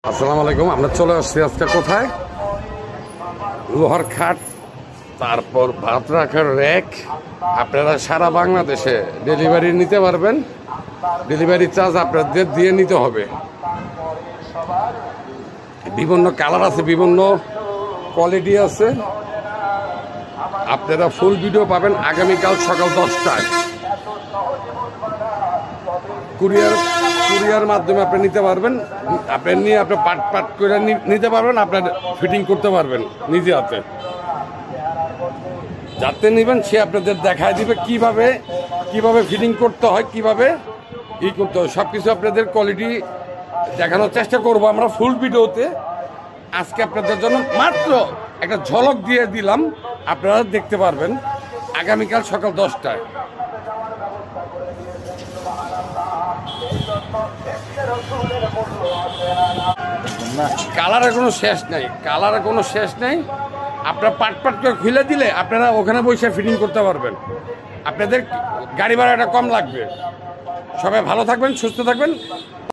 আসসালামু আলাইকুম। আমরা চলে আসছি আজকে কোথায়? লোহার খাট, তারপর ভাত রাখার র্যাক। আপনারা সারা বাংলাদেশে ডেলিভারি নিতে পারবেন। ডেলিভারি চার্জ আপনাদের দিয়ে নিতে হবে। বিভিন্ন কালার আছে, বিভিন্ন কোয়ালিটি আছে। আপনারা ফুল ভিডিও পাবেন আগামীকাল সকাল 10টায়। কুরিয়ার মাধ্যমে আপনি নিতে পারবেন। আপনি নিয়ে আপনি পাট করে নিতে পারবেন, আপনার ফিটিং করতে পারবেন নিজে হাতে। যাতে নেবেন সে আপনাদের দেখায় দিবে কিভাবে ফিটিং করতে হয়, কিভাবে করতে হয়। সব কিছু আপনাদের কোয়ালিটি দেখানোর চেষ্টা করব আমরা ফুল ভিডিওতে। আজকে আপনাদের জন্য মাত্র একটা ঝলক দিয়ে দিলাম, আপনারা দেখতে পারবেন আগামীকাল সকাল 10টায়। কালারের কোনো শেষ নেই। আপনার পাট করে খুলে দিলে আপনারা ওখানে বসে ফিটিং করতে পারবেন। আপনাদের গাড়ি ভাড়াটা কম লাগবে। সবাই ভালো থাকবেন, সুস্থ থাকবেন।